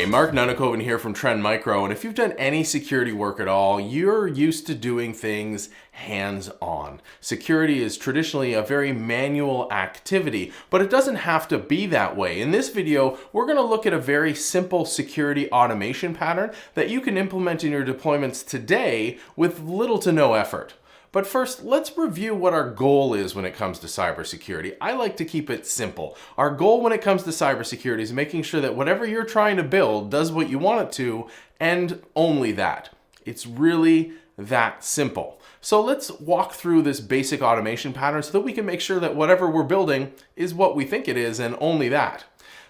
Hey, Mark Nunakoven here from Trend Micro, and if you've done any security work at all, you're used to doing things hands-on. Security is traditionally a very manual activity, but it doesn't have to be that way. In this video, we're going to look at a very simple security automation pattern that you can implement in your deployments today with little to no effort. But first, let's review what our goal is when it comes to cybersecurity. I like to keep it simple. Our goal when it comes to cybersecurity is making sure that whatever you're trying to build does what you want it to, and only that. It's really that simple. So let's walk through this basic automation pattern so that we can make sure that whatever we're building is what we think it is and only that.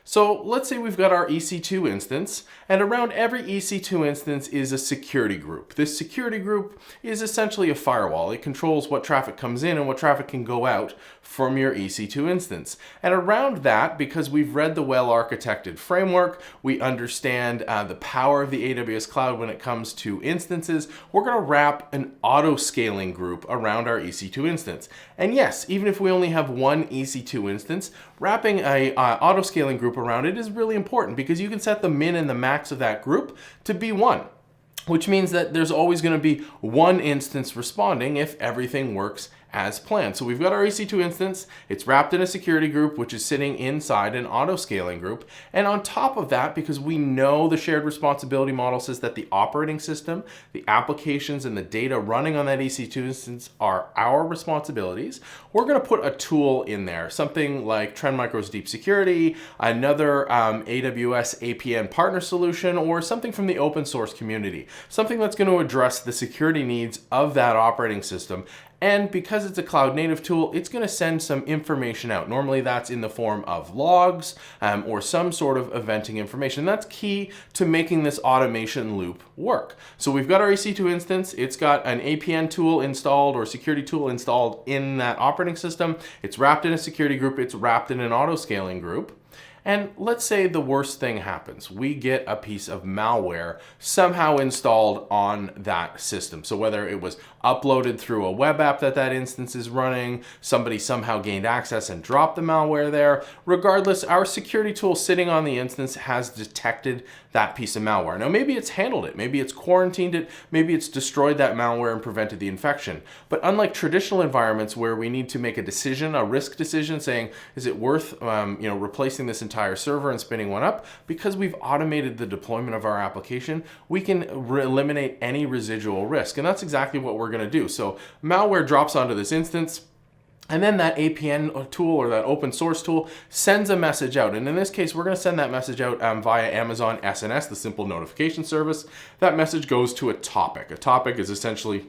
So let's say we've got our EC2 instance, and around every EC2 instance is a security group. This security group is essentially a firewall. It controls what traffic comes in and what traffic can go out from your EC2 instance. And around that, because we've read the well-architected framework, we understand the power of the AWS Cloud when it comes to instances, we're going to wrap an auto-scaling group around our EC2 instance. And yes, even if we only have one EC2 instance, wrapping a auto-scaling group around it is really important because you can set the min and the max of that group to be 1, which means that there's always going to be one instance responding if everything works as planned. So we've got our EC2 instance, it's wrapped in a security group, which is sitting inside an auto-scaling group. And on top of that, because we know the shared responsibility model says that the operating system, the applications, and the data running on that EC2 instance are our responsibilities, we're going to put a tool in there, something like Trend Micro's Deep Security, another AWS APN partner solution, or something from the open source community, something that's going to address the security needs of that operating system. And because it's a cloud native tool, it's going to send some information out. Normally that's in the form of logs or some sort of eventing information. That's key to making this automation loop work. So we've got our EC2 instance. It's got an APN tool installed or security tool installed in that operating system. It's wrapped in a security group. It's wrapped in an auto-scaling group. And let's say the worst thing happens. We get a piece of malware somehow installed on that system. So whether it was uploaded through a web app that instance is running, somebody somehow gained access and dropped the malware there, regardless, our security tool sitting on the instance has detected that piece of malware. Now maybe it's handled it, maybe it's quarantined it, maybe it's destroyed that malware and prevented the infection. But unlike traditional environments where we need to make a decision, a risk decision, saying, is it worth replacing this entire server and spinning one up? Because we've automated the deployment of our application, we can eliminate any residual risk. And that's exactly what we're going to do. So malware drops onto this instance, and then that APN tool or that open source tool sends a message out. And in this case, we're going to send that message out via Amazon SNS, the simple notification service. That message goes to a topic. A topic is essentially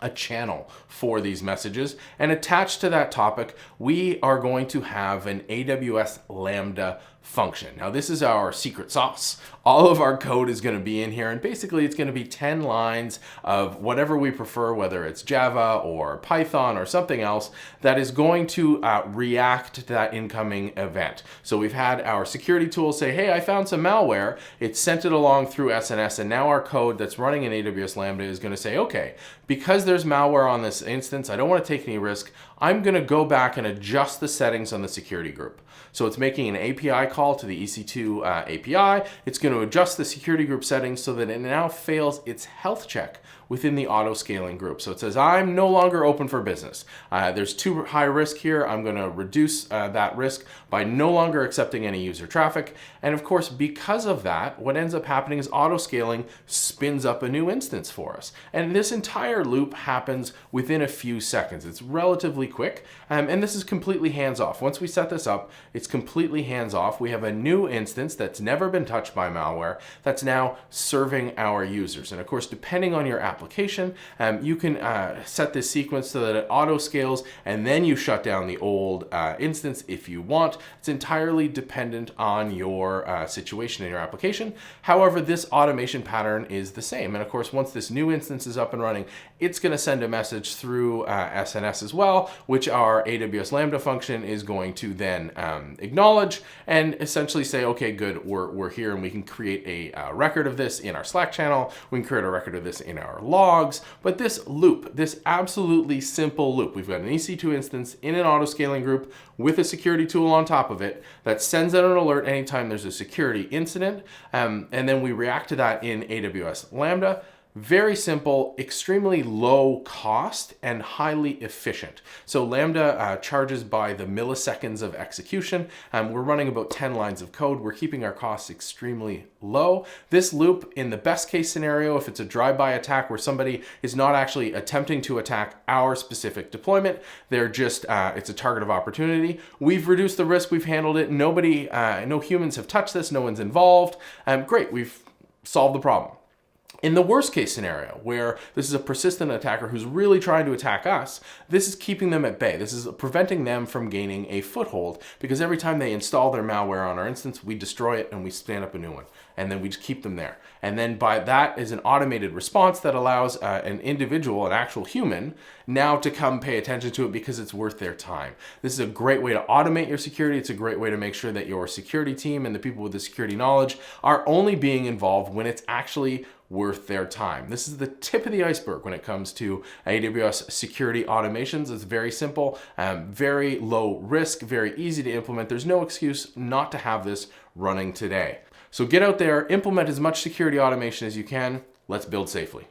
a channel for these messages. And attached to that topic, we are going to have an AWS Lambda function. Now this is our secret sauce. All of our code is going to be in here, and basically it's going to be 10 lines of whatever we prefer, whether it's Java or Python or something else that is going to react to that incoming event. So we've had our security tool say, hey, I found some malware. It sent it along through SNS, and now our code that's running in AWS Lambda is going to say, okay, because there's malware on this instance, I don't want to take any risk. I'm going to go back and adjust the settings on the security group. So it's making an API call to the EC2 API. It's going to adjust the security group settings so that it now fails its health check within the auto-scaling group. So it says, I'm no longer open for business. There's too high risk here. I'm going to reduce that risk by no longer accepting any user traffic. And of course, because of that, what ends up happening is auto-scaling spins up a new instance for us. And this entire loop happens within a few seconds. It's relatively quick, and this is completely hands-off. Once we set this up, it's completely hands-off. We have a new instance that's never been touched by malware that's now serving our users. And of course, depending on your application, you can set this sequence so that it auto-scales, and then you shut down the old instance if you want. It's entirely dependent on your situation in your application. However, this automation pattern is the same. And of course, once this new instance is up and running, it's going to send a message through SNS as well, which our AWS Lambda function is going to then acknowledge. And then essentially say, okay, good, we're here, and we can create a record of this in our Slack channel. We can create a record of this in our logs. But this loop, this absolutely simple loop, we've got an EC2 instance in an auto-scaling group with a security tool on top of it that sends out an alert anytime there's a security incident. And then we react to that in AWS Lambda. Very simple, extremely low cost, and highly efficient. So Lambda charges by the milliseconds of execution. We're running about 10 lines of code. We're keeping our costs extremely low. This loop, in the best case scenario, if it's a drive-by attack where somebody is not actually attempting to attack our specific deployment, they're just, it's a target of opportunity. We've reduced the risk, we've handled it. Nobody, no humans have touched this, no one's involved. Great, we've solved the problem. In the worst case scenario, where this is a persistent attacker who's really trying to attack us, this is keeping them at bay. This is preventing them from gaining a foothold, because every time they install their malware on our instance, we destroy it and we stand up a new one. And then we just keep them there. And then by that is an automated response that allows an individual, an actual human, now to come pay attention to it because it's worth their time. This is a great way to automate your security. It's a great way to make sure that your security team and the people with the security knowledge are only being involved when it's actually worth their time. This is the tip of the iceberg when it comes to AWS security automations. It's very simple, very low risk, very easy to implement. There's no excuse not to have this running today. So get out there, implement as much security automation as you can. Let's build safely.